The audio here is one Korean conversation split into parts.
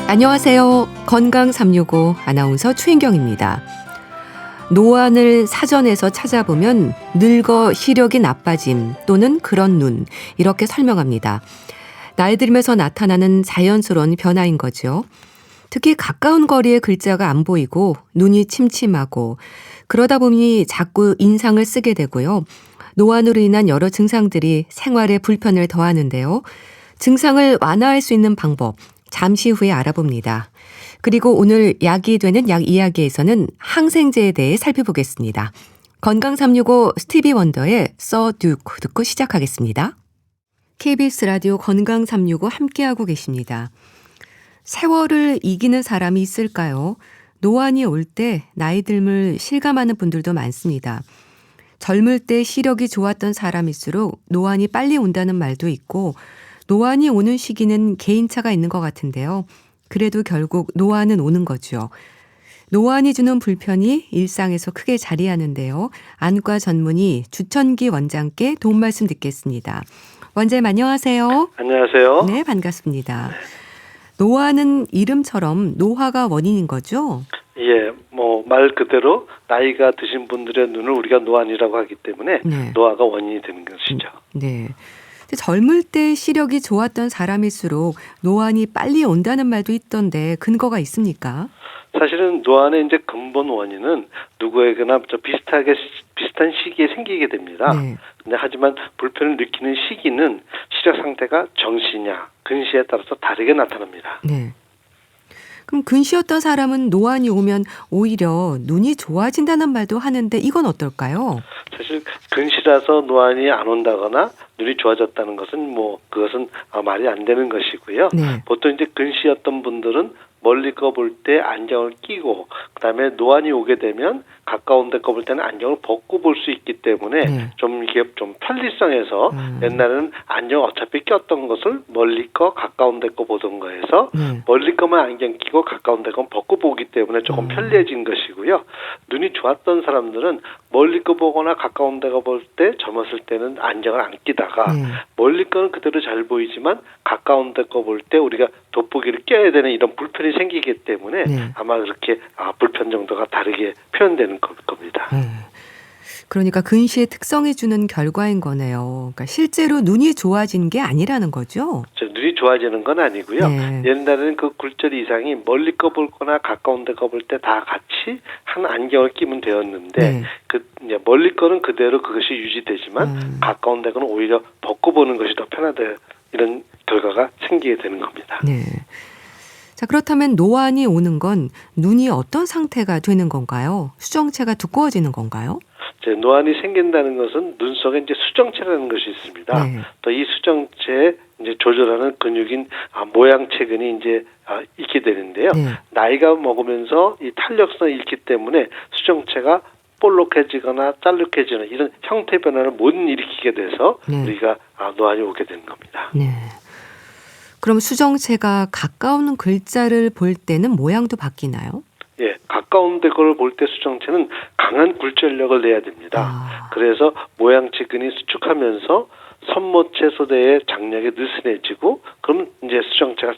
안녕하세요. 건강 365 아나운서 최인경입니다. 노안을 사전에서 찾아보면 늙어 시력이 나빠짐 또는 그런 눈 이렇게 설명합니다. 나이 들면서 나타나는 자연스러운 변화인 거죠. 특히 가까운 거리에 글자가 안 보이고 눈이 침침하고 그러다 보니 자꾸 인상을 쓰게 되고요. 노안으로 인한 여러 증상들이 생활에 불편을 더하는데요. 증상을 완화할 수 있는 방법 잠시 후에 알아봅니다. 그리고 오늘 약이 되는 약 이야기에서는 항생제에 대해 살펴보겠습니다. 건강 365 스티비 원더의 서 듀크 듣고 시작하겠습니다. KBS 라디오 건강 365 함께하고 계십니다. 세월을 이기는 사람이 있을까요? 노안이 올 때 나이 듦을 실감하는 분들도 많습니다. 젊을 때 시력이 좋았던 사람일수록 노안이 빨리 온다는 말도 있고 노안이 오는 시기는 개인차가 있는 것 같은데요. 그래도 결국 노안은 오는 거죠. 노안이 주는 불편이 일상에서 크게 자리하는데요. 안과 전문의 주천기 원장께 도움 말씀 듣겠습니다. 원장님 안녕하세요. 안녕하세요. 네, 반갑습니다. 노안은 이름처럼 노화가 원인인 거죠? 예, 말 그대로 나이가 드신 분들의 눈을 우리가 노안이라고 하기 때문에 네. 노화가 원인이 되는 것이죠. 네. 젊을 때 시력이 좋았던 사람일수록 노안이 빨리 온다는 말도 있던데 근거가 있습니까? 사실은 노안의 이제 근본 원인은 누구에게나 비슷한 시기에 생기게 됩니다. 네. 근데 하지만 불편을 느끼는 시기는 시력 상태가 정시냐, 근시에 따라서 다르게 나타납니다. 네. 그럼 근시였던 사람은 노안이 오면 오히려 눈이 좋아진다는 말도 하는데 이건 어떨까요? 사실 근시라서 노안이 안 온다거나 눈이 좋아졌다는 것은 그것은 말이 안 되는 것이고요. 네. 보통 이제 근시였던 분들은 멀리 거 볼 때 안경을 끼고 그다음에 노안이 오게 되면 가까운 데 거 볼 때는 안경을 벗고 볼 수 있기 때문에 네. 이게 편리성에서 옛날에는 안경 어차피 꼈던 것을 멀리 거 가까운 데 거 보던 거에서 멀리 거만 안경 끼고 가까운 데 건 벗고 보기 때문에 조금 편리해진 것이고요. 눈이 좋았던 사람들은 멀리 거 보거나 가까운 데 거 볼 때 젊었을 때는 안경을 안 끼다가 멀리 거는 그대로 잘 보이지만 가까운 데 거 볼 때 우리가 돋보기를 껴야 되는 이런 불편이 생기기 때문에 아마 그렇게 불편 정도가 다르게 표현되는 겁니다. 그러니까 근시의 특성이 주는 결과인 거네요. 그러니까 실제로 눈이 좋아진 게 아니라는 거죠? 눈이 좋아지는 건 아니고요. 네. 옛날에는 그 굴절 이상이 멀리 거 볼 거나 가까운 데 거 볼 때 다 같이 한 안경을 끼면 되었는데 이제 멀리 거는 그대로 그것이 유지되지만 가까운 데 거는 오히려 벗고 보는 것이 더 편하다 이런 결과가 생기게 되는 겁니다. 네. 자, 그렇다면 노안이 오는 건 눈이 어떤 상태가 되는 건가요? 수정체가 두꺼워지는 건가요? 노안이 생긴다는 것은 눈 속에 이제 수정체라는 것이 있습니다. 네. 또 이 수정체에 이제 조절하는 근육인 모양체근이 이제 있게 되는데요. 나이가 먹으면서 이 탄력성이 잃기 때문에 수정체가 볼록해지거나 짤룩해지는 이런 형태 변화를 못 일으키게 돼서 우리가 노안이 오게 되는 겁니다. 네. 그럼 수정체가 가까운 글자를 볼 때는 모양도 바뀌나요? 예, 가까운 데 걸 볼 때 수정체는 강한 굴절력을 내야 됩니다. 그래서 모양체근이 수축하면서 선모체 소대의 장력이 느슨해지고 그럼 이제 수정체가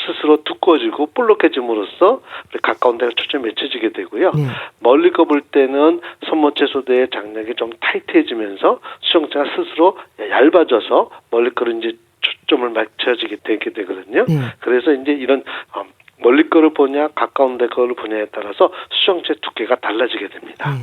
스스로 두꺼워지고 볼록해짐으로써 가까운 데가 초점이 맺혀지게 되고요. 멀리 거 볼 때는 선모체 소대의 장력이 좀 타이트해지면서 수정체가 스스로 얇아져서 멀리 거를 이제 초점을 맞춰지게 되게 되거든요. 그래서 이제 이런 멀리 거를 보냐 가까운 데 거를 보냐에 따라서 수정체 두께가 달라지게 됩니다.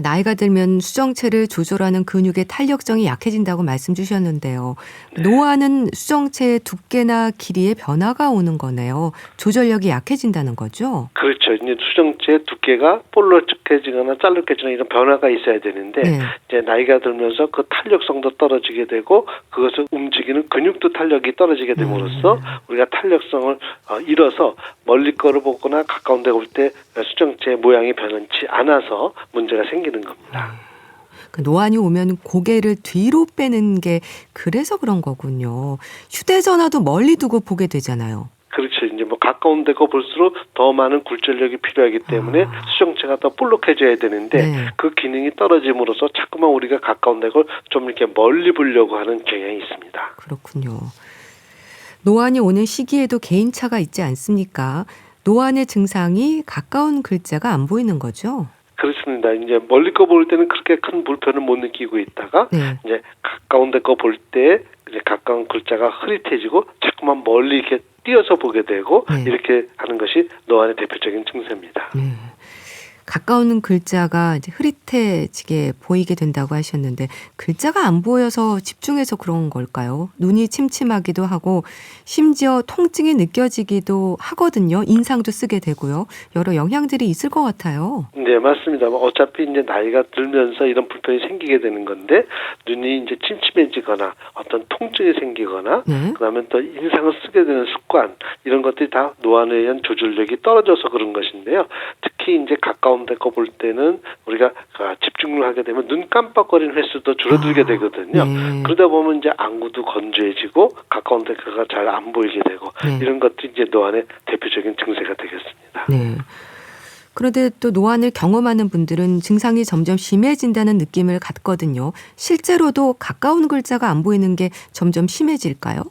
나이가 들면 수정체를 조절하는 근육의 탄력성이 약해진다고 말씀 주셨는데요. 노안은 수정체의 두께나 길이의 변화가 오는 거네요. 조절력이 약해진다는 거죠? 그렇죠. 이제 수정체의 두께가 볼록해지거나 짤룩해지는 이런 변화가 있어야 되는데 이제 나이가 들면서 그 탄력성도 떨어지게 되고 그것을 움직이는 근육도 탄력이 떨어지게 됨으로써 우리가 탄력성을 잃어서 멀리 거를 보거나 가까운 데 볼 때 수정체의 모양이 변하지 않아서 문제가 생기는 겁니다. 노안이 오면 고개를 뒤로 빼는 게 그래서 그런 거군요. 휴대전화도 멀리 두고 보게 되잖아요. 그렇죠. 이제 가까운 데고 볼수록 더 많은 굴절력이 필요하기 때문에 수정체가 더 볼록해져야 되는데 그 기능이 떨어짐으로써 자꾸만 우리가 가까운 데고 좀 이렇게 멀리 보려고 하는 경향이 있습니다. 그렇군요. 노안이 오는 시기에도 개인차가 있지 않습니까? 노안의 증상이 가까운 글자가 안 보이는 거죠? 그렇습니다. 이제 멀리 거 볼 때는 그렇게 큰 불편을 못 느끼고 있다가 네. 이제 가까운 데 거 볼 때 이제 가까운 글자가 흐릿해지고 자꾸만 멀리 이렇게 띄어서 보게 되고 네. 이렇게 하는 것이 노안의 대표적인 증세입니다. 네. 가까운 글자가 이제 흐릿해지게 보이게 된다고 하셨는데 글자가 안 보여서 집중해서 그런 걸까요? 눈이 침침하기도 하고 심지어 통증이 느껴지기도 하거든요. 인상도 쓰게 되고요. 여러 영향들이 있을 것 같아요. 네, 맞습니다. 어차피 이제 나이가 들면서 이런 불편이 생기게 되는 건데 눈이 이제 침침해지거나 어떤 통증이 생기거나 네. 그다음에 또 인상을 쓰게 되는 습관 이런 것들이 다 노안에 의한 조절력이 떨어져서 그런 것인데요. 특히 이제 가까운 데 거 볼 때는 우리가 집중을 하게 되면 눈 깜빡거리는 횟수도 줄어들게 되거든요. 네. 그러다 보면 이제 안구도 건조해지고 가까운 데 거가 잘 안 보이게 되고 네. 이런 것들이 이제 노안의 대표적인 증세가 되겠습니다. 네. 그런데 또 노안을 경험하는 분들은 증상이 점점 심해진다는 느낌을 갖거든요. 실제로도 가까운 글자가 안 보이는 게 점점 심해질까요?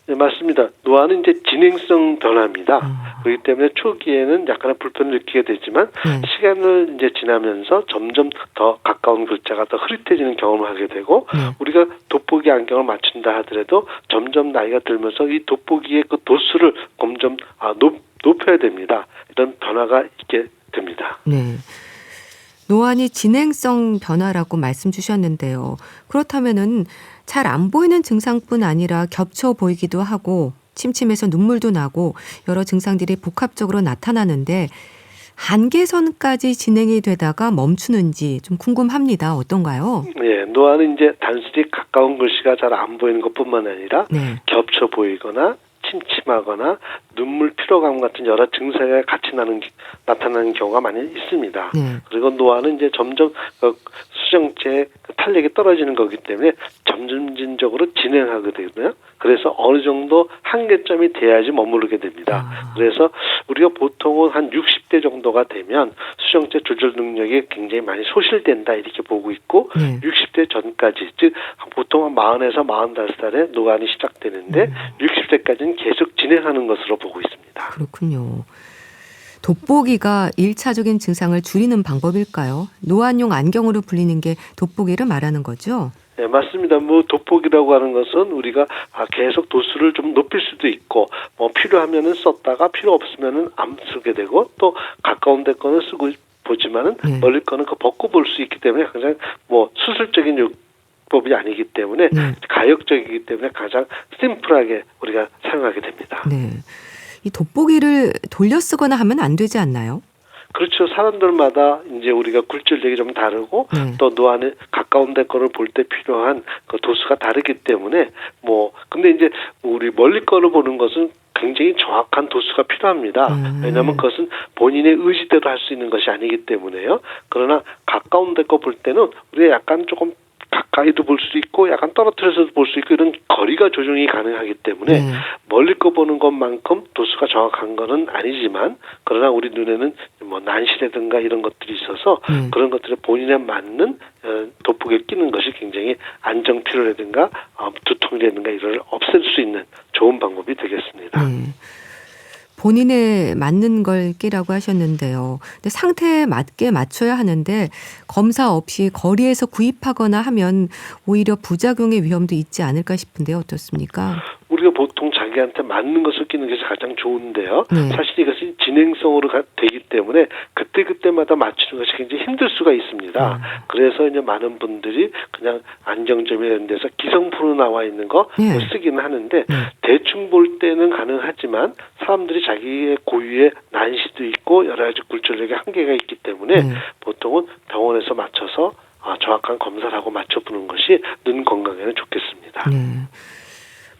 네, 맞습니다. 노안은 이제 진행성 변화입니다. 그렇기 때문에 초기에는 약간의 불편을 느끼게 되지만 네. 시간을 이제 지나면서 점점 더 가까운 글자가 더 흐릿해지는 경험을 하게 되고 네. 우리가 돋보기 안경을 맞춘다 하더라도 점점 나이가 들면서 이 돋보기의 그 도수를 점점 높여야 됩니다. 이런 변화가 있게 됩니다. 네. 노안이 진행성 변화라고 말씀 주셨는데요. 그렇다면은 잘 안 보이는 증상뿐 아니라 겹쳐 보이기도 하고 침침해서 눈물도 나고 여러 증상들이 복합적으로 나타나는데 한계선까지 진행이 되다가 멈추는지 좀 궁금합니다. 어떤가요? 네, 노안은 이제 단순히 가까운 글씨가 잘 안 보이는 것뿐만 아니라 네. 겹쳐 보이거나 침침하거나 눈물 피로감 같은 여러 증세가 같이 나타나는 경우가 많이 있습니다. 네. 그리고 노안은 이제 점점 수정체의 탄력이 떨어지는 거기 때문에 점진적으로 진행하게 되거든요. 그래서 어느 정도 한계점이 돼야지 머무르게 됩니다. 그래서 우리가 보통은 한 60대 정도가 되면 수정체 조절 능력이 굉장히 많이 소실된다 이렇게 보고 있고 네. 60대 전까지 즉 보통 한 40에서 45살에 노안이 시작되는데 60대까지는 계속 진행하는 것으로 보고 있습니다. 그렇군요. 돋보기가 1차적인 증상을 줄이는 방법일까요? 노안용 안경으로 불리는 게 돋보기를 말하는 거죠? 네, 맞습니다. 돋보기라고 하는 것은 우리가 계속 도수를 좀 높일 수도 있고, 필요하면은 썼다가 필요 없으면은 안 쓰게 되고, 또 가까운 데 거는 쓰고 보지만은 네. 멀리 거는 벗고 볼 수 있기 때문에 가장 수술적인 요법이 아니기 때문에 네. 가역적이기 때문에 가장 심플하게 우리가 사용하게 됩니다. 네. 이 돋보기를 돌려 쓰거나 하면 안 되지 않나요? 그렇죠. 사람들마다 이제 우리가 굴절력이 좀 다르고 네. 또 노안에 가까운 데 거를 볼 때 필요한 그 도수가 다르기 때문에 근데 이제 우리 멀리 거를 보는 것은 굉장히 정확한 도수가 필요합니다. 왜냐하면 그것은 본인의 의지대로 할 수 있는 것이 아니기 때문에요. 그러나 가까운 데 거 볼 때는 우리가 약간 조금 가까이도 볼 수 있고 약간 떨어뜨려서도 볼 수 있고 이런 거리가 조정이 가능하기 때문에 네. 멀리 거 보는 것만큼 도수가 정확한 거는 아니지만 그러나 우리 눈에는 난시라든가 이런 것들이 있어서 그런 것들에 본인에 맞는 돋보기를 끼는 것이 굉장히 안정피로라든가 두통이라든가 이를 없앨 수 있는 좋은 방법이 되겠습니다. 네. 본인에 맞는 걸 끼라고 하셨는데요. 근데 상태에 맞게 맞춰야 하는데 검사 없이 거리에서 구입하거나 하면 오히려 부작용의 위험도 있지 않을까 싶은데요. 어떻습니까? 우리가 보통 자기한테 맞는 것을 끼는 것이 가장 좋은데요. 네. 사실 이것이 진행성으로 되기 때문에 그때그때마다 맞추는 것이 굉장히 힘들 수가 있습니다. 그래서 이제 많은 분들이 그냥 안정점에 이런 데서 기성품으로 나와 있는 거 네. 쓰기는 하는데 네. 대충 볼 때는 가능하지만 사람들이 자기의 고유의 난시도 있고 여러 가지 굴절력의 한계가 있기 때문에 보통은 병원에서 맞춰서 정확한 검사를 하고 맞춰보는 것이 눈 건강에는 좋겠습니다. 네.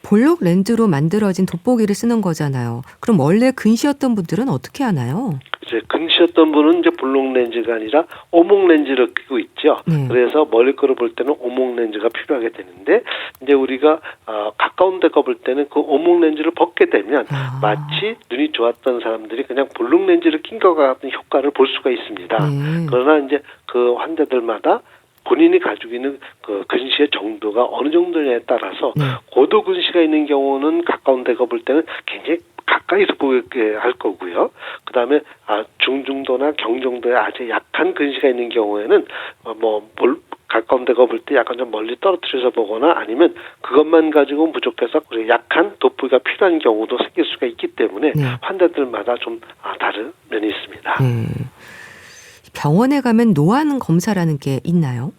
볼록 렌즈로 만들어진 돋보기를 쓰는 거잖아요. 그럼 원래 근시였던 분들은 어떻게 하나요? 이제 근시였던 분은 이제 볼록 렌즈가 아니라 오목 렌즈를 끼고 있죠. 네. 그래서 멀리 거를 볼 때는 오목 렌즈가 필요하게 되는데 이제 우리가 가까운 데 거 볼 때는 그 오목 렌즈를 벗게 되면 마치 눈이 좋았던 사람들이 그냥 볼록 렌즈를 낀 것 같은 효과를 볼 수가 있습니다. 네. 그러나 이제 그 환자들마다 본인이 가지고 있는 그 근시의 정도가 어느 정도냐에 따라서 네. 고도 근시가 있는 경우는 가까운 데가 볼 때는 굉장히 가까이서 보게 할 거고요. 그다음에 중정도나 경정도에 아주 약한 근시가 있는 경우에는 가까운 데가 볼 때 약간 좀 멀리 떨어뜨려서 보거나 아니면 그것만 가지고 부족해서 약한 돋보기가 필요한 경우도 생길 수가 있기 때문에 네. 환자들마다 좀 다른 면이 있습니다. 병원에 가면 노안 검사라는 게 있나요?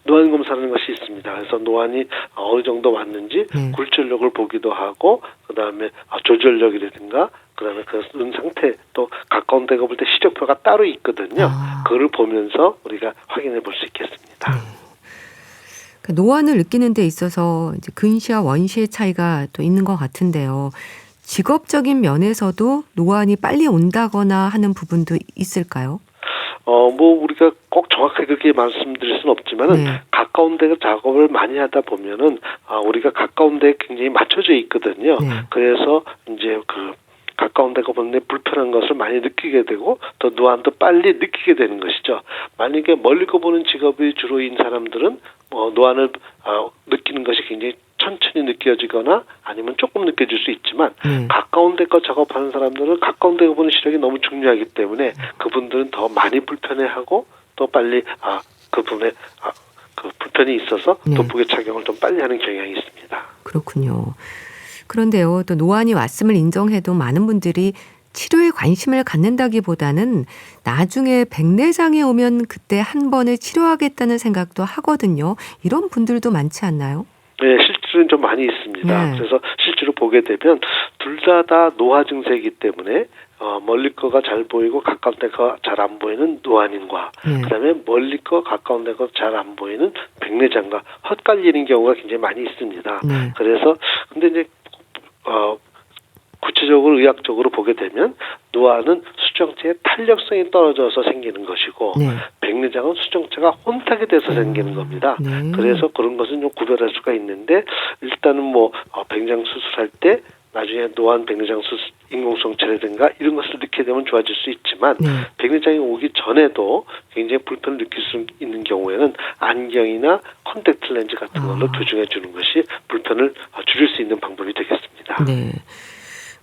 노안 검사라는 것이 있습니다. 그래서 노안이 어느 정도 왔는지 굴절력을 보기도 하고 그다음에 조절력이라든가 그다음에 그 눈 상태 또 가까운 데가 볼 때 시력표가 따로 있거든요. 그거를 보면서 우리가 확인해 볼 수 있겠습니다. 그 노안을 느끼는 데 있어서 이제 근시와 원시의 차이가 또 있는 것 같은데요. 직업적인 면에서도 노안이 빨리 온다거나 하는 부분도 있을까요? 우리가 꼭 정확하게 그렇게 말씀드릴 수는 없지만은 가까운 데 작업을 많이 하다 보면은 우리가 가까운 데에 굉장히 맞춰져 있거든요. 그래서 이제 그 가까운 데가 보는데 불편한 것을 많이 느끼게 되고 또 노안도 빨리 느끼게 되는 것이죠. 만약에 멀리 거 보는 직업이 주로인 사람들은 노안을 느끼는 것이 굉장히 천천히 느껴지거나 아니면 조금 느껴질 수 있지만 가까운 데 거 작업하는 사람들은 가까운 데 보는 시력이 너무 중요하기 때문에 그분들은 더 많이 불편해하고 또 빨리 그 부분에 그 불편이 있어서 돋보기 착용을 좀 빨리 하는 경향이 있습니다. 그렇군요. 그런데요, 또 노안이 왔음을 인정해도 많은 분들이 치료에 관심을 갖는다기보다는 나중에 백내장에 오면 그때 한 번에 치료하겠다는 생각도 하거든요. 이런 분들도 많지 않나요? 네, 실제로는 좀 많이 있습니다. 그래서 실제로 보게 되면 둘 다 노화 증세이기 때문에 멀리 거가 잘 보이고 가까운 데가 잘 안 보이는 노안인과 그다음에 멀리 거 가까운 데가 잘 안 보이는 백내장과 헛갈리는 경우가 굉장히 많이 있습니다. 그래서 근데 이제 구체적으로 의학적으로 보게 되면 노안은 수정체의 탄력성이 떨어져서 생기는 것이고 백내장은 수정체가 혼탁이 돼서 생기는 겁니다. 그래서 그런 것은 좀 구별할 수가 있는데 일단은 백내장 수술할 때 나중에 노안 백내장 수술 인공수정체라든가 이런 것을 느끼게 되면 좋아질 수 있지만 백내장이 오기 전에도 굉장히 불편을 느낄 수 있는 경우에는 안경이나 컨택트 렌즈 같은 걸로 교정해 주는 것이 불편을 줄일 수 있는 방법이 되겠습니다. 네.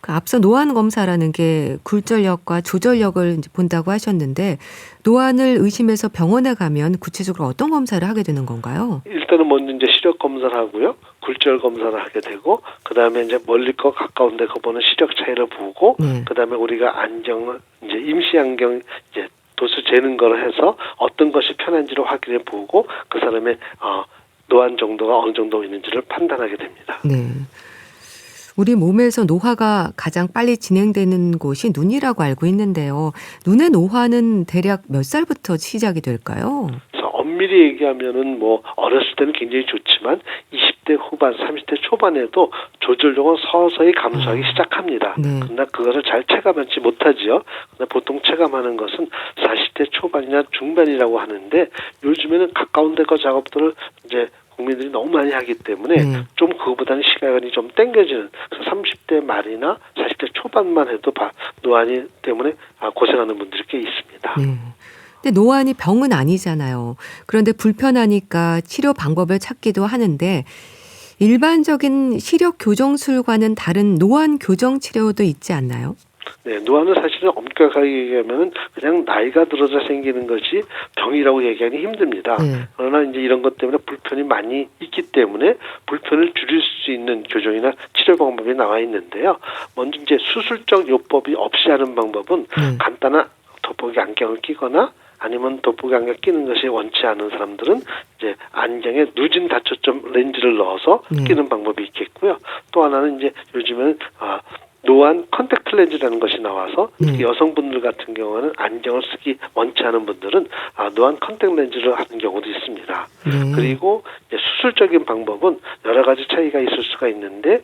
그 앞서 노안 검사라는 게 굴절력과 조절력을 이제 본다고 하셨는데 노안을 의심해서 병원에 가면 구체적으로 어떤 검사를 하게 되는 건가요? 일단은 먼저 이제 시력 검사를 하고요. 굴절 검사를 하게 되고 그다음에 이제 멀리 거 가까운 데 거 보는 시력 차이를 보고 그다음에 우리가 안경을 이제 임시 안경 이제 도수 재는 걸 해서 어떤 것이 편한지를 확인해 보고 그 사람의 노안 정도가 어느 정도 있는지를 판단하게 됩니다. 네. 우리 몸에서 노화가 가장 빨리 진행되는 곳이 눈이라고 알고 있는데요. 눈의 노화는 대략 몇 살부터 시작이 될까요? 그래서 엄밀히 얘기하면은 어렸을 때는 굉장히 좋지만 20대 후반, 30대 초반에도 조절력은 서서히 감소하기 시작합니다. 그러나 그것을 잘 체감하지 못하지요. 그러나 보통 체감하는 것은 40대 초반이나 중반이라고 하는데 요즘에는 가까운 데거 작업들을 이제 국민들이 너무 많이 하기 때문에 좀 그거보다는 시간이 좀 땡겨지는 30대 말이나 40대 초반만 해도 노안이 때문에 고생하는 분들이 꽤 있습니다. 근데 노안이 병은 아니잖아요. 그런데 불편하니까 치료 방법을 찾기도 하는데 일반적인 시력 교정술과는 다른 노안 교정 치료도 있지 않나요? 네, 노안은 사실은 엄격하게 얘기하면 그냥 나이가 들어서 생기는 것이 병이라고 얘기하기 힘듭니다. 그러나 이제 이런 것 때문에 불편이 많이 있기 때문에 불편을 줄일 수 있는 교정이나 치료 방법이 나와 있는데요. 먼저 이제 수술적 요법이 없이 하는 방법은 간단한 돋보기 안경을 끼거나 아니면 돋보기 안경 끼는 것이 원치 않은 사람들은 이제 안경에 누진 다초점 렌즈를 넣어서 끼는 방법이 있겠고요. 또 하나는 이제 요즘에는 노안 컨택트 렌즈라는 것이 나와서 여성분들 같은 경우는 안경을 쓰기 원치 않은 분들은 노안 컨택트 렌즈를 하는 경우도 있습니다. 그리고 이제 수술적인 방법은 여러 가지 차이가 있을 수가 있는데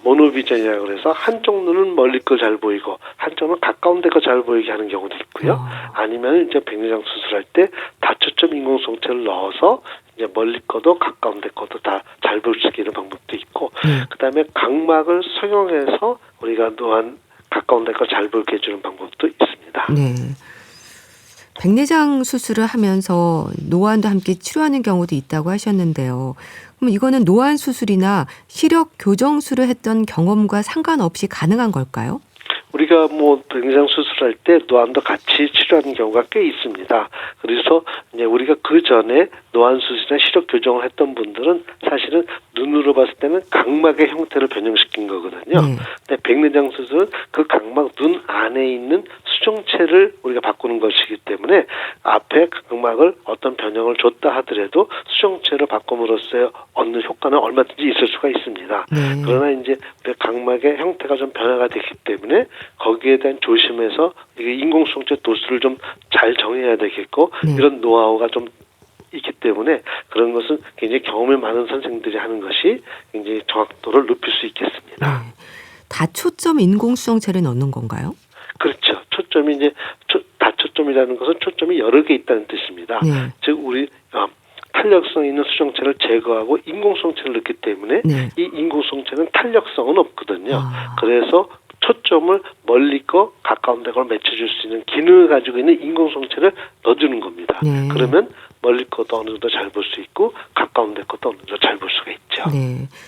모노비전이라고 해서 한쪽 눈은 멀리 거 잘 보이고 한쪽은 가까운 데 거 잘 보이게 하는 경우도 있고요. 아니면 이제 백내장 수술할 때 다초점 인공성체를 넣어서 이제 멀리 거도 가까운 데 거도 다 잘 볼 수 있는 방법도 있고 그다음에 각막을 성형해서 우리가 노안 가까운 데 거 잘 보게 해주는 방법도 있습니다. 백내장 수술을 하면서 노안도 함께 치료하는 경우도 있다고 하셨는데요. 그럼 이거는 노안 수술이나 시력 교정술을 했던 경험과 상관없이 가능한 걸까요? 우리가 백내장 수술할 때 노안도 같이 치료하는 경우가 꽤 있습니다. 그래서 이제 우리가 그 전에 노안 수술이나 시력 교정을 했던 분들은 사실은 눈으로 봤을 때는 각막의 형태를 변형시킨 거거든요. 근데 백내장 수술은 그 각막 눈 안에 있는 수정체를 우리가 바꾸는 것이기 때문에 앞에 각막을 어떤 변형을 줬다 하더라도 수정체를 바꿈으로써 얻는 효과는 얼마든지 있을 수가 있습니다. 그러나 이제 각막의 형태가 좀 변화가 됐기 때문에 거기에 대한 조심해서 이게 인공수정체 도수를 좀 잘 정해야 되겠고 이런 노하우가 좀 있기 때문에 그런 것은 굉장히 경험이 많은 선생님들이 하는 것이 굉장히 정확도를 높일 수 있겠습니다. 다초점 인공수정체를 넣는 건가요? 그렇죠. 초점이 이제 다초점이라는 것은 초점이 여러 개 있다는 뜻입니다. 즉 우리 탄력성 있는 수정체를 제거하고 인공수정체를 넣기 때문에 이 인공수정체는 탄력성은 없거든요. 그래서 초점을 멀리 거 가까운 데 걸 맞춰줄 수 있는 기능을 가지고 있는 인공수정체를 넣어주는 겁니다. 그러면 멀리 것도 어느 정도 잘 볼 수 있고 가까운 데 것도 어느 정도 잘 볼 수가 있죠.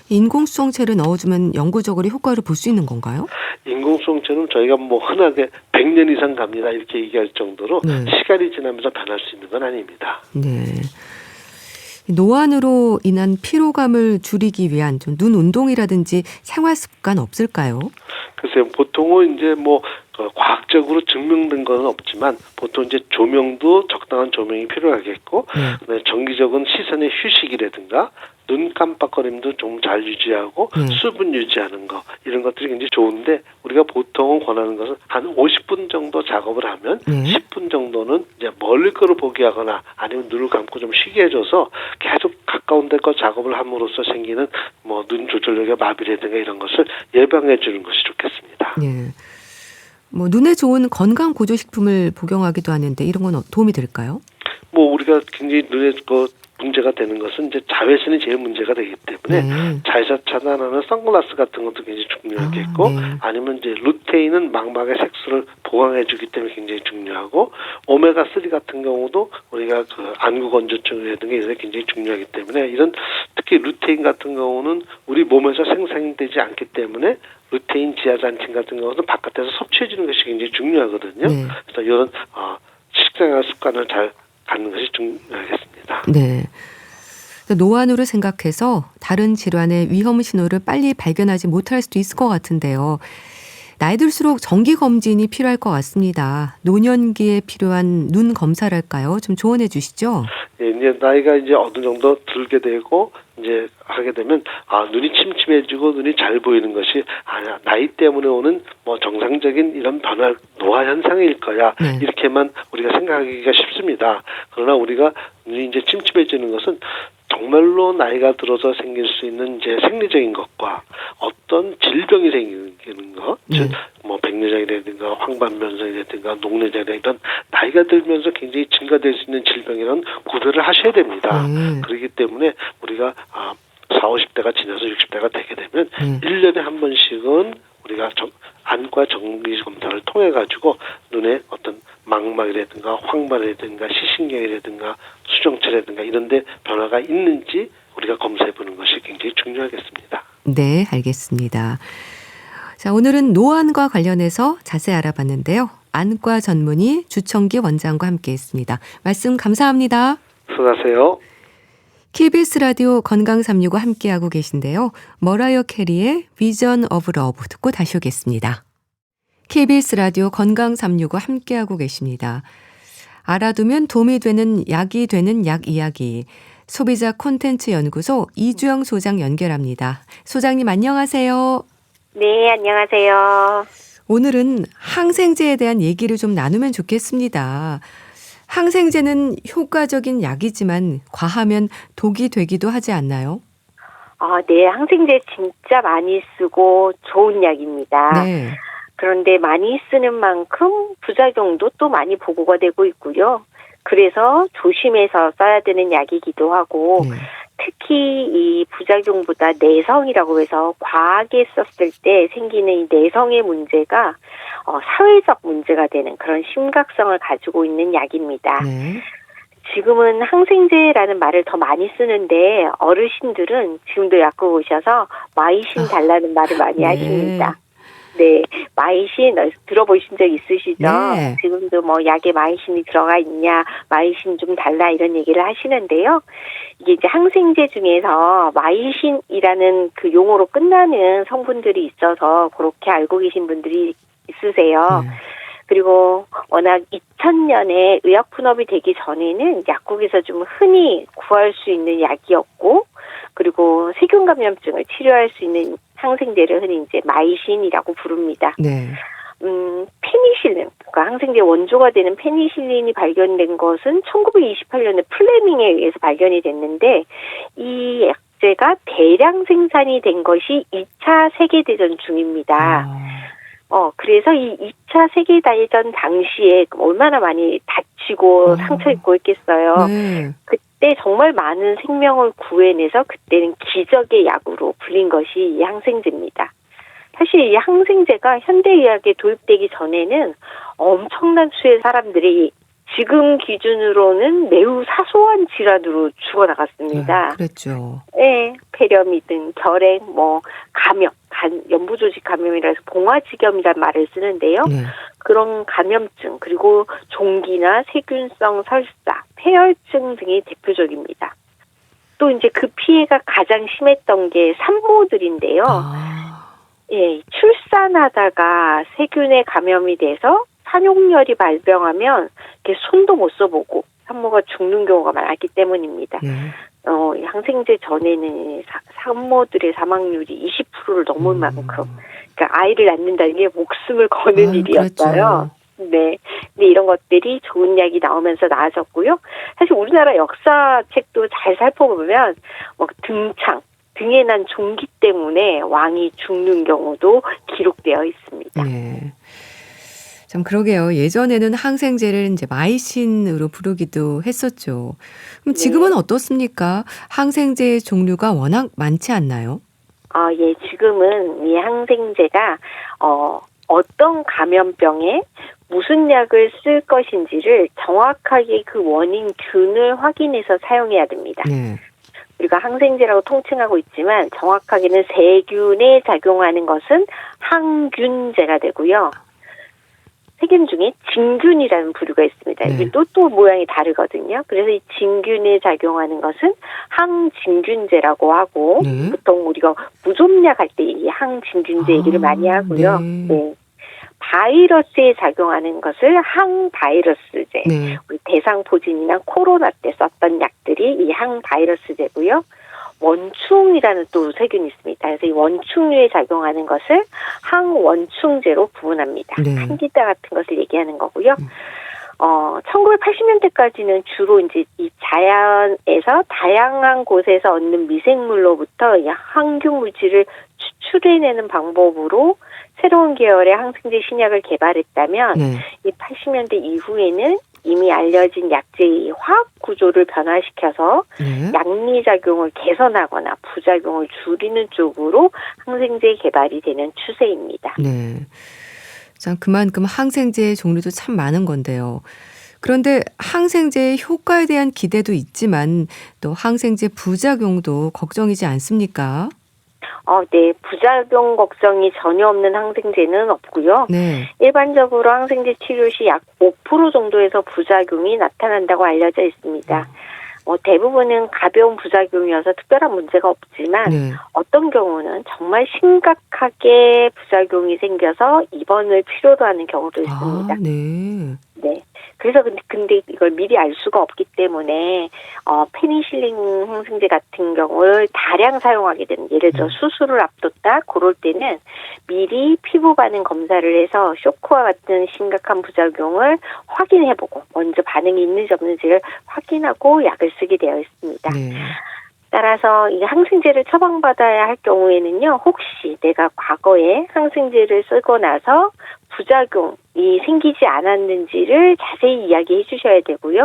인공수정체를 넣어주면 영구적으로 효과를 볼 수 있는 건가요? 인공수정체는 저희가 흔하게 100년 이상 갑니다 이렇게 얘기할 정도로 시간이 지나면서 변할 수 있는 건 아닙니다. 노안으로 인한 피로감을 줄이기 위한 좀 눈 운동이라든지 생활 습관 없을까요? 글쎄요, 보통은 이제 과학적으로 증명된 건 없지만 보통 이제 조명도 적당한 조명이 필요하겠고, 정기적인 시선의 휴식이라든가 눈 깜빡거림도 좀 잘 유지하고 수분 유지하는 거 이런 것들이 굉장히 좋은데 우리가 보통은 권하는 것은 한 50분 정도 작업을 하면 10분 정도는 이제 멀리 거를 보게 하거나 아니면 눈을 감고 좀 쉬게 해줘서 계속 가까운 데 거 작업을 함으로써 생기는 눈 조절력의 마비라든가 이런 것을 예방해 주는 것이 좋겠습니다. 눈에 좋은 건강 보조식품을 복용하기도 하는데 이런 건 도움이 될까요? 우리가 굉장히 눈에 문제가 되는 것은 이제 자외선이 제일 문제가 되기 때문에 자외선 차단하는 선글라스 같은 것도 굉장히 중요하겠고 아니면 이제 루테인은 망막의 색소를 보강해주기 때문에 굉장히 중요하고 오메가3 같은 경우도 우리가 안구 건조증이라든가 이런 게 굉장히 중요하기 때문에 이런 특히 루테인 같은 경우는 우리 몸에서 생성되지 않기 때문에 루테인 지하잔층 같은 경우는 바깥에서 섭취해 주는 것이 굉장히 중요하거든요. 그래서 이런 식생활 습관을 잘 갖는 것이 중요하겠습니다. 노안으로 생각해서 다른 질환의 위험 신호를 빨리 발견하지 못할 수도 있을 것 같은데요. 나이 들수록 정기 검진이 필요할 것 같습니다. 노년기에 필요한 눈 검사랄까요? 좀 조언해 주시죠. 이제 나이가 이제 어느 정도 들게 되고 이제 하게 되면 눈이 침침해지고 눈이 잘 보이는 것이 나이 때문에 오는 정상적인 이런 변화 노화 현상일 거야 이렇게만 우리가 생각하기가 쉽습니다. 그러나 우리가 눈이 이제 침침해지는 것은 정말로 나이가 들어서 생길 수 있는 이제 생리적인 것과 어떤 질병이 생기는 것, 즉 백내장이라든가 황반변성이라든가 녹내장이라든가 이런 나이가 들면서 굉장히 증가될 수 있는 질병이라는 구별을 하셔야 됩니다. 그렇기 때문에 우리가 40, 50대가 지나서 60대가 되게 되면 1년에 한 번씩은 우리가 안과 정기 검사를 통해 가지고 눈에 어떤 망막이라든가 황반이라든가 시신경이라든가 수정체라든가 이런 데 변화가 있는지 우리가 검사해 보는 것이 굉장히 중요하겠습니다. 네, 알겠습니다. 자, 오늘은 노안과 관련해서 자세히 알아봤는데요. 안과 전문의 주청기 원장과 함께했습니다. 말씀 감사합니다. 수고하세요. KBS 라디오 건강365 함께하고 계신데요. 머라이어 캐리의 비전 오브 러브 듣고 다시 오겠습니다. KBS 라디오 건강365 함께하고 계십니다. 알아두면 도움이 되는 약이 되는 약 이야기. 소비자 콘텐츠 연구소 이주영 소장 연결합니다. 소장님 안녕하세요. 네, 안녕하세요. 오늘은 항생제에 대한 얘기를 좀 나누면 좋겠습니다. 항생제는 효과적인 약이지만 과하면 독이 되기도 하지 않나요? 네, 항생제 진짜 많이 쓰고 좋은 약입니다. 그런데 많이 쓰는 만큼 부작용도 또 많이 보고가 되고 있고요. 그래서 조심해서 써야 되는 약이기도 하고 특히 이 부작용보다 내성이라고 해서 과하게 썼을 때 생기는 이 내성의 문제가 사회적 문제가 되는 그런 심각성을 가지고 있는 약입니다. 네. 지금은 항생제라는 말을 더 많이 쓰는데 어르신들은 지금도 약국 오셔서 마이신 달라는 말을 많이 네. 하십니다. 네, 마이신 들어보신 적 있으시죠? 네. 지금도 뭐 약에 마이신이 들어가 있냐, 마이신 좀 달라 이런 얘기를 하시는데요. 이게 이제 항생제 중에서 마이신이라는 그 용어로 끝나는 성분들이 있어서 그렇게 알고 계신 분들이 있으세요. 그리고 워낙 2000년에 의약분업이 되기 전에는 약국에서 좀 흔히 구할 수 있는 약이었고, 그리고 세균 감염증을 치료할 수 있는 항생제를 흔히 이제 마이신이라고 부릅니다. 네. 페니실린, 그러니까 항생제 원조가 되는 페니실린이 발견된 것은 1928년에 플레밍에 의해서 발견이 됐는데, 이 약제가 대량 생산이 된 것이 2차 세계대전 중입니다. 그래서 이 2차 세계대전 당시에 얼마나 많이 다치고 상처 입고 있겠어요. 네. 그때 정말 많은 생명을 구해내서 그때는 기적의 약으로 불린 것이 이 항생제입니다. 사실 이 항생제가 현대의학에 도입되기 전에는 엄청난 수의 사람들이 지금 기준으로는 매우 사소한 질환으로 죽어나갔습니다. 그랬죠. 네, 폐렴이든 결핵, 감염, 연부조직 감염이라서 봉화지겸이라는 말을 쓰는데요. 네. 그런 감염증, 그리고 종기나 세균성 설사, 폐혈증 등이 대표적입니다. 또 이제 그 피해가 가장 심했던 게 산모들인데요. 예, 출산하다가 세균에 감염이 돼서 산용열이 발병하면 손도 못 써보고 산모가 죽는 경우가 많았기 때문입니다. 이 항생제 전에는 산모들의 사망률이 20%를 넘을 만큼, 그러니까 아이를 낳는다는 게 목숨을 거는 일이었어요. 그렇죠. 네. 근데 이런 것들이 좋은 약이 나오면서 나아졌고요. 사실 우리나라 역사책도 잘 살펴보면 등에 난 종기 때문에 왕이 죽는 경우도 기록되어 있습니다. 네. 참 그러게요. 예전에는 항생제를 이제 마이신으로 부르기도 했었죠. 그럼 지금은 어떻습니까? 항생제의 종류가 워낙 많지 않나요? 예, 지금은 이 항생제가 어떤 감염병에 무슨 약을 쓸 것인지를 정확하게 그 원인균을 확인해서 사용해야 됩니다. 네. 우리가 항생제라고 통칭하고 있지만 정확하게는 세균에 작용하는 것은 항균제가 되고요. 세균 중에 진균이라는 부류가 있습니다. 네. 이게 또 모양이 다르거든요. 그래서 이 진균에 작용하는 것은 항진균제라고 하고, 네. 보통 우리가 무좀약 할 때 이 항진균제 얘기를 많이 하고요. 네. 바이러스에 작용하는 것을 항바이러스제. 네. 우리 대상포진이나 코로나 때 썼던 약들이 이 항바이러스제고요. 원충이라는 또 세균이 있습니다. 그래서 이 원충류에 작용하는 것을 항원충제로 구분합니다. 네. 칸디다 같은 것을 얘기하는 거고요. 1980년대까지는 주로 이제 이 자연에서 다양한 곳에서 얻는 미생물로부터 이 항균 물질을 추출해내는 방법으로 새로운 계열의 항생제 신약을 개발했다면, 이 80년대 이후에는 이미 알려진 약제의 화학 구조를 변화시켜서 양리작용을 개선하거나 부작용을 줄이는 쪽으로 항생제 개발이 되는 추세입니다. 네. 참 그만큼 항생제의 종류도 참 많은 건데요. 그런데 항생제의 효과에 대한 기대도 있지만 또 항생제 부작용도 걱정이지 않습니까? 네. 부작용 걱정이 전혀 없는 항생제는 없고요. 네. 일반적으로 항생제 치료 시 약 5% 정도에서 부작용이 나타난다고 알려져 있습니다. 대부분은 가벼운 부작용이어서 특별한 문제가 없지만 어떤 경우는 정말 심각하게 부작용이 생겨서 입원을 필요로 하는 경우도 있습니다. 네. 네. 그래서 근데 이걸 미리 알 수가 없기 때문에 페니실린 항생제 같은 경우를 다량 사용하게 되는, 예를 들어 수술을 앞뒀다 그럴 때는 미리 피부 반응 검사를 해서 쇼크와 같은 심각한 부작용을 확인해보고 먼저 반응이 있는지 없는지를 확인하고 약을 쓰게 되어 있습니다. 네. 따라서 이 항생제를 처방받아야 할 경우에는요, 혹시 내가 과거에 항생제를 쓰고 나서 부작용이 생기지 않았는지를 자세히 이야기해 주셔야 되고요.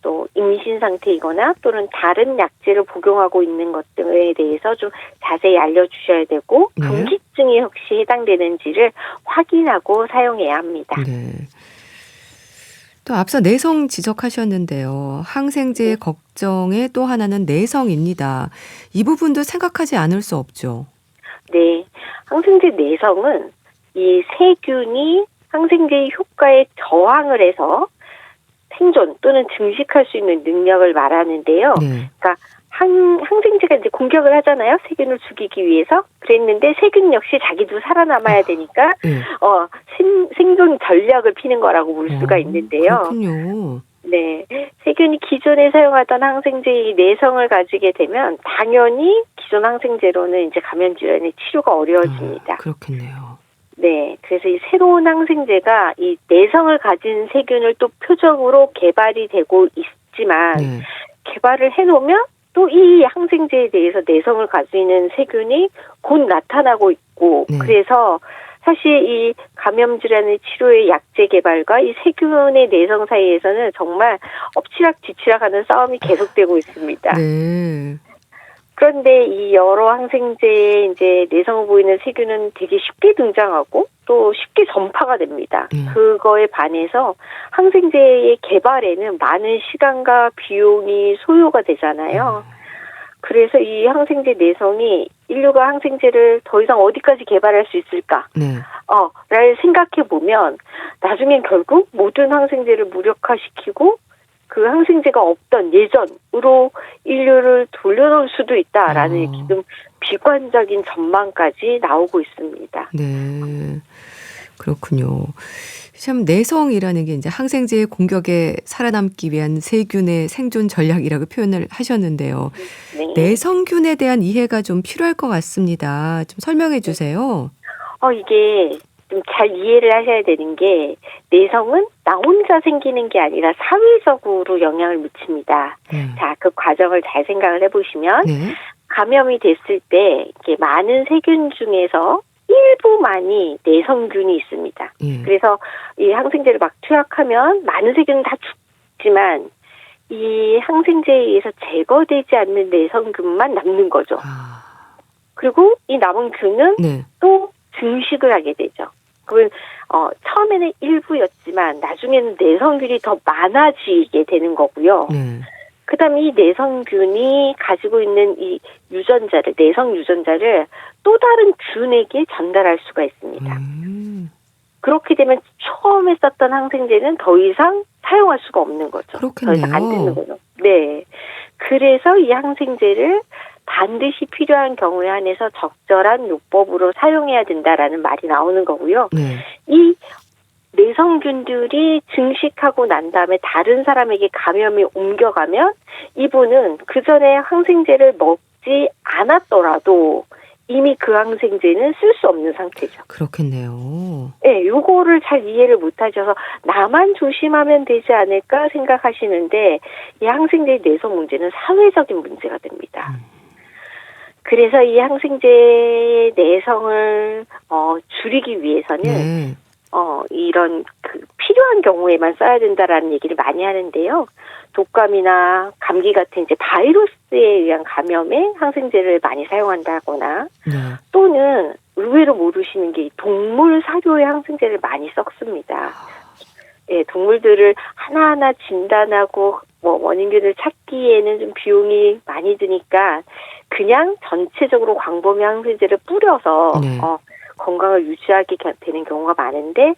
또 임신 상태이거나 또는 다른 약제를 복용하고 있는 것 등에 대해서 좀 자세히 알려주셔야 되고 네. 금기증이 혹시 해당되는지를 확인하고 사용해야 합니다. 네. 또 앞서 내성 지적하셨는데요. 항생제의 걱정의 또 하나는 내성입니다. 이 부분도 생각하지 않을 수 없죠. 네, 항생제 내성은 이 세균이 항생제의 효과에 저항을 해서 생존 또는 증식할 수 있는 능력을 말하는데요. 네. 그러니까 항생제가 이제 공격을 하잖아요. 세균을 죽이기 위해서. 그랬는데 세균 역시 자기도 살아남아야 되니까 네. 생존 전략을 피는 거라고 볼 수가 있는데요. 그렇군요. 네, 세균이 기존에 사용하던 항생제의 내성을 가지게 되면 당연히 기존 항생제로는 이제 감염 질환의 치료가 어려워집니다. 그렇겠네요. 네, 그래서 이 새로운 항생제가 이 내성을 가진 세균을 또 표적으로 개발이 되고 있지만 네. 개발을 해놓으면 또 이 항생제에 대해서 내성을 가지는 세균이 곧 나타나고 있고 네. 그래서 사실 이 감염 질환의 치료의 약제 개발과 이 세균의 내성 사이에서는 정말 엎치락뒤치락하는 싸움이 계속되고 있습니다. 네. 그런데 이 여러 항생제에 이제 내성을 보이는 세균은 되게 쉽게 등장하고 또 쉽게 전파가 됩니다. 그거에 반해서 항생제의 개발에는 많은 시간과 비용이 소요가 되잖아요. 그래서 이 항생제 내성이 인류가 항생제를 더 이상 어디까지 개발할 수 있을까? 네. 를 생각해 보면 나중엔 결국 모든 항생제를 무력화시키고 그 항생제가 없던 예전으로 인류를 돌려놓을 수도 있다라는 지금 비관적인 전망까지 나오고 있습니다. 네. 그렇군요. 참 내성이라는 게 이제 항생제의 공격에 살아남기 위한 세균의 생존 전략이라고 표현을 하셨는데요. 네. 내성균에 대한 이해가 좀 필요할 것 같습니다. 좀 설명해 주세요. 이게 좀 잘 이해를 하셔야 되는 게 내성은 나 혼자 생기는 게 아니라 사회적으로 영향을 미칩니다. 자, 그 과정을 잘 생각을 해보시면 네. 감염이 됐을 때 이렇게 많은 세균 중에서 일부만이 내성균이 있습니다. 그래서 이 항생제를 막 투약하면 많은 세균은 다 죽지만 이 항생제에 의해서 제거되지 않는 내성균만 남는 거죠. 그리고 이 남은 균은 네. 또 증식을 하게 되죠. 그러면 처음에는 일부였지만 나중에는 내성균이 더 많아지게 되는 거고요. 그다음에 이 내성균이 가지고 있는 이 유전자를 내성 유전자를 또 다른 균에게 전달할 수가 있습니다. 그렇게 되면 처음에 썼던 항생제는 더 이상 사용할 수가 없는 거죠. 그렇겠네요. 더 이상 안 되는 거죠. 네. 그래서 이 항생제를 반드시 필요한 경우에 한해서 적절한 요법으로 사용해야 된다라는 말이 나오는 거고요. 이 내성균들이 증식하고 난 다음에 다른 사람에게 감염이 옮겨가면 이분은 그 전에 항생제를 먹지 않았더라도 이미 그 항생제는 쓸 수 없는 상태죠. 그렇겠네요. 네, 요거를 잘 이해를 못 하셔서 나만 조심하면 되지 않을까 생각하시는데 이 항생제의 내성 문제는 사회적인 문제가 됩니다. 그래서 이 항생제의 내성을 줄이기 위해서는 이런 필요한 경우에만 써야 된다라는 얘기를 많이 하는데요. 독감이나 감기 같은 이제 바이러스에 의한 감염에 항생제를 많이 사용한다거나 또는 의외로 모르시는 게 동물 사료의 항생제를 많이 섞습니다. 예, 동물들을 하나하나 진단하고 원인균을 찾기에는 좀 비용이 많이 드니까 그냥 전체적으로 광범위 항생제를 뿌려서 건강을 유지하게 되는 경우가 많은데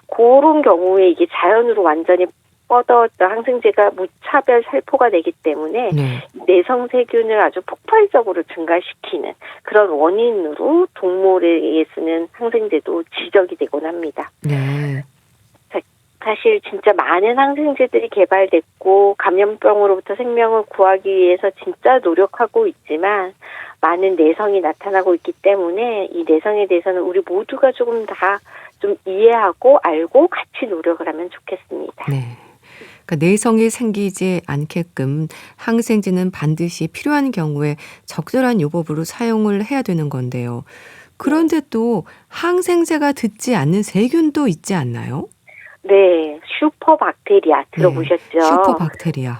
그런 경우에 이게 자연으로 완전히 뻗어왔던 항생제가 무차별 살포가 되기 때문에 내성 세균을 아주 폭발적으로 증가시키는 그런 원인으로 동물에 쓰는 항생제도 지적이 되곤 합니다. 사실 진짜 많은 항생제들이 개발됐고 감염병으로부터 생명을 구하기 위해서 진짜 노력하고 있지만 많은 내성이 나타나고 있기 때문에 이 내성에 대해서는 우리 모두가 조금 다 좀 이해하고 알고 같이 노력을 하면 좋겠습니다. 그러니까 내성이 생기지 않게끔 항생제는 반드시 필요한 경우에 적절한 요법으로 사용을 해야 되는 건데요. 그런데 또 항생제가 듣지 않는 세균도 있지 않나요? 네, 슈퍼박테리아 들어보셨죠? 슈퍼박테리아.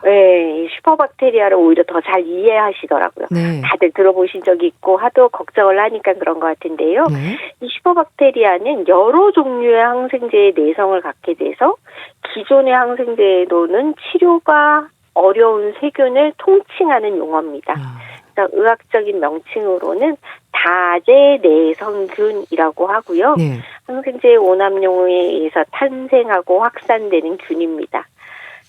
네, 이 슈퍼박테리아를 오히려 더 잘 이해하시더라고요. 네. 다들 들어보신 적이 있고 하도 걱정을 하니까 그런 것 같은데요. 네. 이 슈퍼박테리아는 여러 종류의 항생제의 내성을 갖게 돼서 기존의 항생제로는 치료가 어려운 세균을 통칭하는 용어입니다. 그래서 의학적인 명칭으로는 다제내성균이라고 하고요. 네. 항생제 오남용에 의해서 탄생하고 확산되는 균입니다.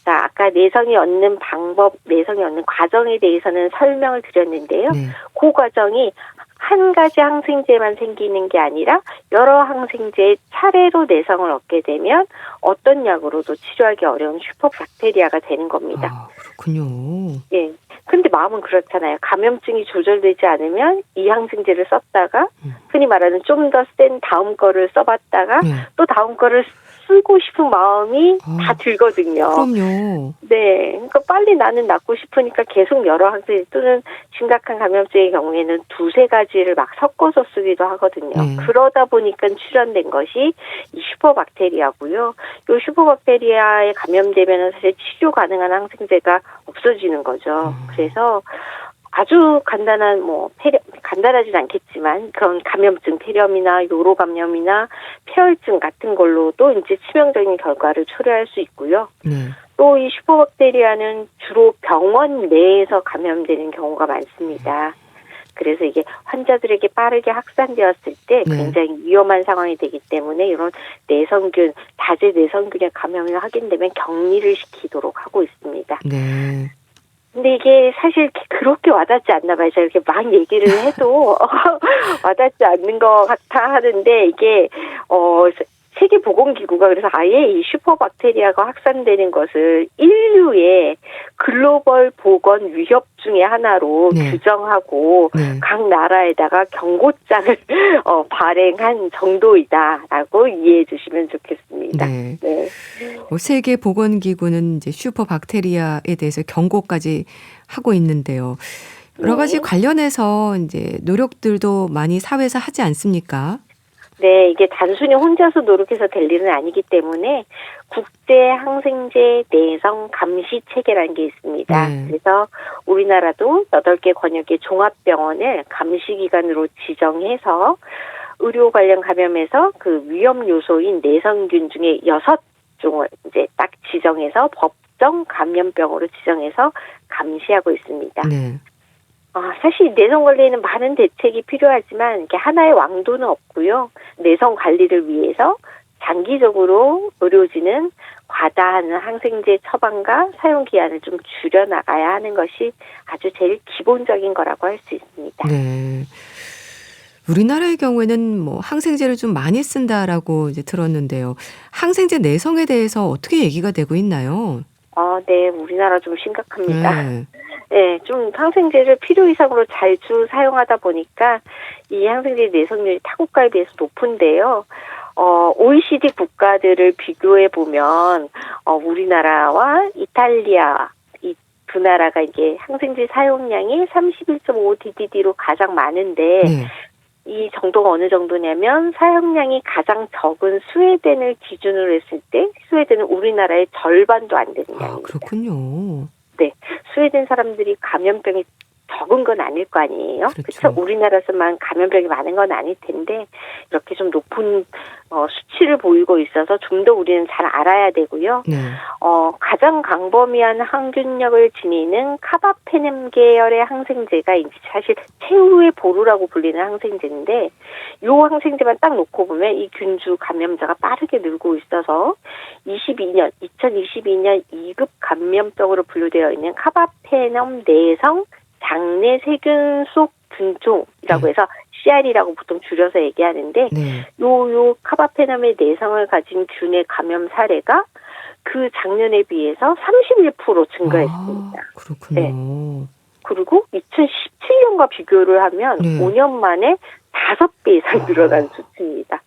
자, 아까 내성이 얻는 방법, 내성이 얻는 과정에 대해서는 설명을 드렸는데요. 네. 그 과정이 한 가지 항생제만 생기는 게 아니라 여러 항생제의 차례로 내성을 얻게 되면 어떤 약으로도 치료하기 어려운 슈퍼박테리아가 되는 겁니다. 그렇군요. 예. 근데 마음은 그렇잖아요. 감염증이 조절되지 않으면 이 항생제를 썼다가 흔히 말하는 좀 더 센 다음 거를 써봤다가 또 다음 거를 쓰고 싶은 마음이 다 들거든요. 그럼요. 네. 그러니까 빨리 나는 낫고 싶으니까 계속 여러 항생제 또는 심각한 감염증의 경우에는 두세 가지를 막 섞어서 쓰기도 하거든요. 그러다 보니까 출현된 것이 이 슈퍼박테리아고요. 이 슈퍼박테리아에 감염되면 사실 치료 가능한 항생제가 없어지는 거죠. 그래서 아주 간단한 간단하진 않겠지만 그런 감염증, 폐렴이나 요로 감염이나 폐혈증 같은 걸로도 이제 치명적인 결과를 초래할 수 있고요. 또 이 슈퍼박테리아는 주로 병원 내에서 감염되는 경우가 많습니다. 그래서 이게 환자들에게 빠르게 확산되었을 때 굉장히 위험한 상황이 되기 때문에 이런 내성균, 다제 내성균의 감염이 확인되면 격리를 시키도록 하고 있습니다. 네. 근데 이게 사실 그렇게 와닿지 않나 봐요. 제가 이렇게 막 얘기를 해도 와닿지 않는 것 같아 하는데 이게 세계보건기구가 그래서 아예 이 슈퍼박테리아가 확산되는 것을 인류의 글로벌 보건 위협 중의 하나로 규정하고 각 나라에다가 경고장을 발행한 정도이다라고 이해해 주시면 좋겠습니다. 네. 세계보건기구는 이제 슈퍼박테리아에 대해서 경고까지 하고 있는데요. 여러 가지 관련해서 이제 노력들도 많이 사회에서 하지 않습니까? 네, 이게 단순히 혼자서 노력해서 될 일은 아니기 때문에 국제 항생제 내성 감시 체계라는 게 있습니다. 그래서 우리나라도 8개 권역의 종합병원을 감시기관으로 지정해서 의료 관련 감염에서 그 위험 요소인 내성균 중에 6종을 이제 딱 지정해서 법정 감염병으로 지정해서 감시하고 있습니다. 사실 내성 관리에는 많은 대책이 필요하지만 이게 하나의 왕도는 없고요. 내성 관리를 위해서 장기적으로 의료진은 과다한 항생제 처방과 사용 기한을 좀 줄여나가야 하는 것이 아주 제일 기본적인 거라고 할 수 있습니다. 네. 우리나라의 경우에는 항생제를 좀 많이 쓴다라고 이제 들었는데요. 항생제 내성에 대해서 어떻게 얘기가 되고 있나요? 네, 우리나라 좀 심각합니다. 네, 좀 항생제를 필요 이상으로 자주 사용하다 보니까 이 항생제 내성률이 타국가에 비해서 높은데요. OECD 국가들을 비교해 보면 우리나라와 이탈리아 이 두 나라가 이게 항생제 사용량이 31.5 dd로 가장 많은데 이 정도가 어느 정도냐면 사용량이 가장 적은 스웨덴을 기준으로 했을 때 스웨덴은 우리나라의 절반도 안 되는 양입니다. 그렇군요. 네, 스웨덴 사람들이 감염병이 적은 건 아닐 거 아니에요. 그렇죠? 우리나라에서만 감염병이 많은 건 아닐 텐데 이렇게 좀 높은 수치를 보이고 있어서 좀 더 우리는 잘 알아야 되고요. 가장 광범위한 항균력을 지니는 카바페넴 계열의 항생제가 이제 사실 최후의 보루라고 불리는 항생제인데 이 항생제만 딱 놓고 보면 이 균주 감염자가 빠르게 늘고 있어서 2022년 2급 감염병으로 분류되어 있는 카바페넴 내성 장내 세균 속 균종이라고 해서 CR이라고 보통 줄여서 얘기하는데 요 카바페넴의 내성을 가진 균의 감염 사례가 그 작년에 비해서 31% 증가했습니다. 그렇군요. 네. 그리고 2017년과 비교를 하면 5년 만에 5배 이상 늘어난 수치입니다.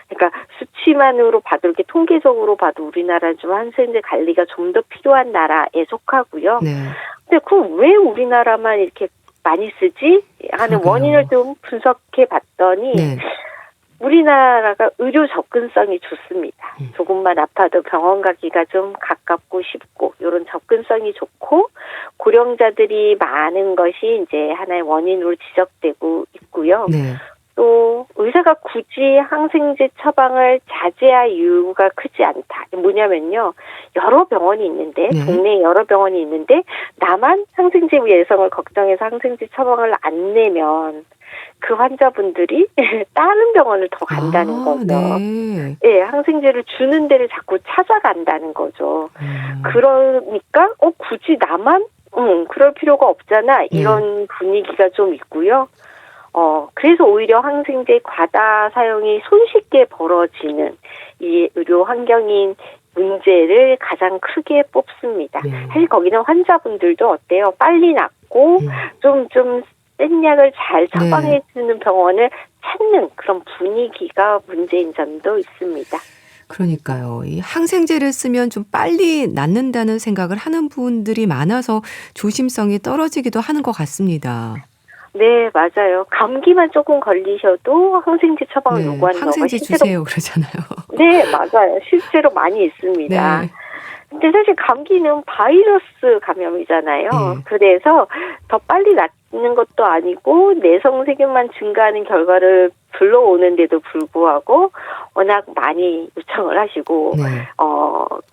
그러니까 수치만으로 봐도 이렇게 통계적으로 봐도 우리나라는 좀 항생제 관리가 좀 더 필요한 나라에 속하고요. 근데 왜 우리나라만 이렇게 많이 쓰지 하는 원인을 좀 분석해 봤더니 우리나라가 의료 접근성이 좋습니다. 음. 조금만 아파도 병원 가기가 좀 가깝고 쉽고 이런 접근성이 좋고 고령자들이 많은 것이 이제 하나의 원인으로 지적되고 있고요. 네. 또 의사가 굳이 항생제 처방을 자제할 이유가 크지 않다. 뭐냐면요. 여러 병원이 있는데 네. 동네에 여러 병원이 있는데 나만 항생제 예성을 걱정해서 항생제 처방을 안 내면 그 환자분들이 다른 병원을 더 간다는 거죠. 네. 예, 항생제를 주는 데를 자꾸 찾아간다는 거죠. 음. 그러니까 굳이 나만 그럴 필요가 없잖아. 이런 분위기가 좀 있고요. 그래서 오히려 항생제 과다 사용이 손쉽게 벌어지는 이 의료 환경인 문제를 가장 크게 뽑습니다. 네. 사실 거기는 환자분들도 어때요? 빨리 낫고 좀 센 약을 잘 처방해 주는 병원을 찾는 그런 분위기가 문제인 점도 있습니다. 그러니까요. 이 항생제를 쓰면 좀 빨리 낫는다는 생각을 하는 분들이 많아서 조심성이 떨어지기도 하는 것 같습니다. 네, 맞아요. 감기만 조금 걸리셔도 항생제 처방을 요구하는 경우가 항생제 실제로 주세요 그러잖아요. 네, 맞아요. 실제로 많이 있습니다. 네. 근데 사실 감기는 바이러스 감염이잖아요. 네. 그래서 더 빨리 낫는 것도 아니고 내성 세균만 증가하는 결과를 불러오는데도 불구하고 워낙 많이 요청을 하시고 네.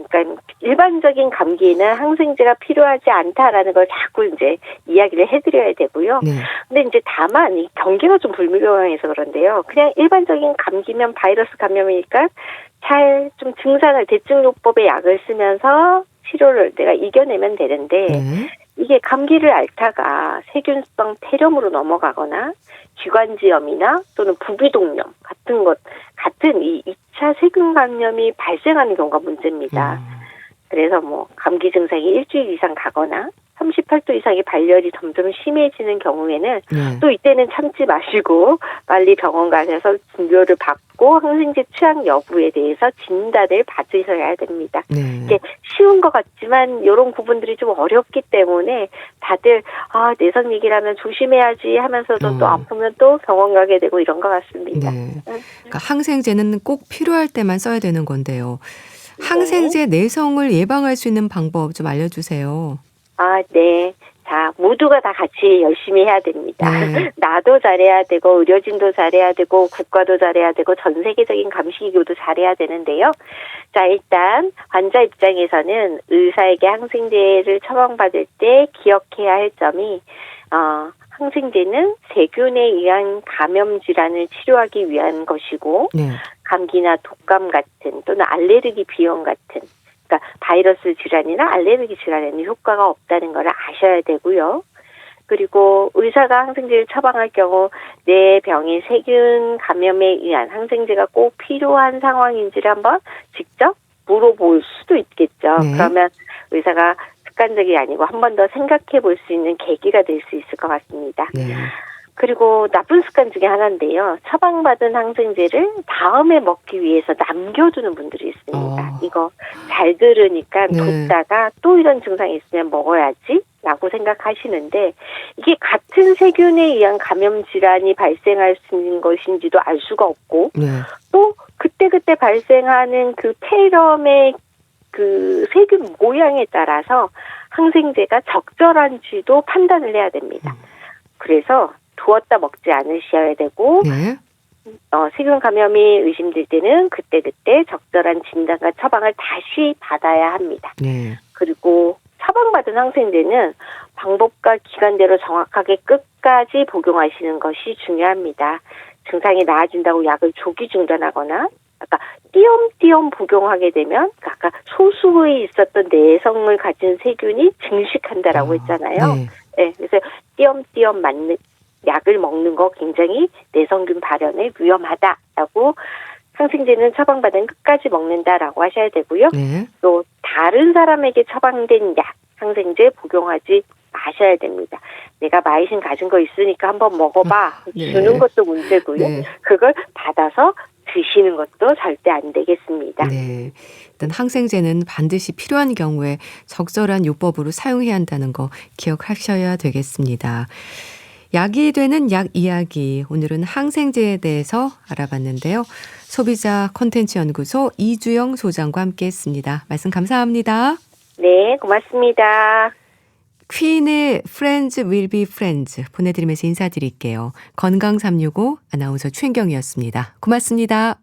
그러니까 일반적인 감기에는 항생제가 필요하지 않다라는 걸 자꾸 이제 이야기를 해드려야 되고요. 네. 근데 이제 다만 이 경계가 좀 불명확해서 그런데요. 그냥 일반적인 감기면 바이러스 감염이니까 잘 좀 증상을 대증요법의 약을 쓰면서 치료를 내가 이겨내면 되는데 네. 이게 감기를 앓다가 세균성 폐렴으로 넘어가거나 기관지염이나 또는 부비동염 같은 이 2차 세균 감염이 발생하는 경우가 문제입니다. 그래서 감기 증상이 일주일 이상 가거나 38도 이상의 발열이 점점 심해지는 경우에는 네. 또 이때는 참지 마시고 빨리 병원 가셔서 진료를 받고 항생제 취향 여부에 대해서 진단을 받으셔야 됩니다. 네. 이게 쉬운 것 같지만 이런 부분들이 좀 어렵기 때문에 다들 내성 얘기라면 조심해야지 하면서도 또 아프면 또 병원 가게 되고 이런 것 같습니다. 네. 그러니까 항생제는 꼭 필요할 때만 써야 되는 건데요. 항생제 내성을 예방할 수 있는 방법 좀 알려주세요. 네. 자, 모두가 다 같이 열심히 해야 됩니다. 네. 나도 잘해야 되고, 의료진도 잘해야 되고, 국가도 잘해야 되고, 전 세계적인 감시기구도 잘해야 되는데요. 자, 일단 환자 입장에서는 의사에게 항생제를 처방받을 때 기억해야 할 점이 항생제는 세균에 의한 감염 질환을 치료하기 위한 것이고 네. 감기나 독감 같은 또는 알레르기 비염 같은 그러니까 바이러스 질환이나 알레르기 질환에는 효과가 없다는 걸 아셔야 되고요. 그리고 의사가 항생제를 처방할 경우 내 병의 세균 감염에 의한 항생제가 꼭 필요한 상황인지를 한번 직접 물어볼 수도 있겠죠. 네. 그러면 의사가 습관적이 아니고 한 번 더 생각해 볼 수 있는 계기가 될 수 있을 것 같습니다. 네. 그리고 나쁜 습관 중에 하나인데요. 처방받은 항생제를 다음에 먹기 위해서 남겨두는 분들이 있습니다. 이거 잘 들으니까 네. 뒀다가 또 이런 증상이 있으면 먹어야지 라고 생각하시는데 이게 같은 세균에 의한 감염 질환이 발생할 수 있는 것인지도 알 수가 없고 네. 또 그때그때 발생하는 그 폐렴의 그 세균 모양에 따라서 항생제가 적절한지도 판단을 해야 됩니다. 그래서 두었다 먹지 않으셔야 되고 네. 세균 감염이 의심될 때는 그때그때 적절한 진단과 처방을 다시 받아야 합니다. 네. 그리고 처방받은 항생제는 방법과 기간대로 정확하게 끝까지 복용하시는 것이 중요합니다. 증상이 나아진다고 약을 조기 중단하거나 아까 띄엄띄엄 복용하게 되면 아까 소수에 있었던 내성을 가진 세균이 증식한다라고 했잖아요. 네. 네, 그래서 띄엄띄엄 맞는 약을 먹는 거 굉장히 내성균 발현에 위험하다라고 항생제는 처방받은 끝까지 먹는다라고 하셔야 되고요. 네. 또 다른 사람에게 처방된 약, 항생제 복용하지 마셔야 됩니다. 내가 마이신 가진 거 있으니까 한번 먹어봐. 네. 주는 것도 문제고요. 네. 그걸 받아서 드시는 것도 절대 안 되겠습니다. 네. 일단 항생제는 반드시 필요한 경우에 적절한 요법으로 사용해야 한다는 거 기억하셔야 되겠습니다. 약이 되는 약 이야기. 오늘은 항생제에 대해서 알아봤는데요. 소비자 콘텐츠 연구소 이주영 소장과 함께했습니다. 말씀 감사합니다. 네, 고맙습니다. 퀸의 Friends Will Be Friends 보내드리면서 인사드릴게요. 건강365 아나운서 최인경이었습니다. 고맙습니다.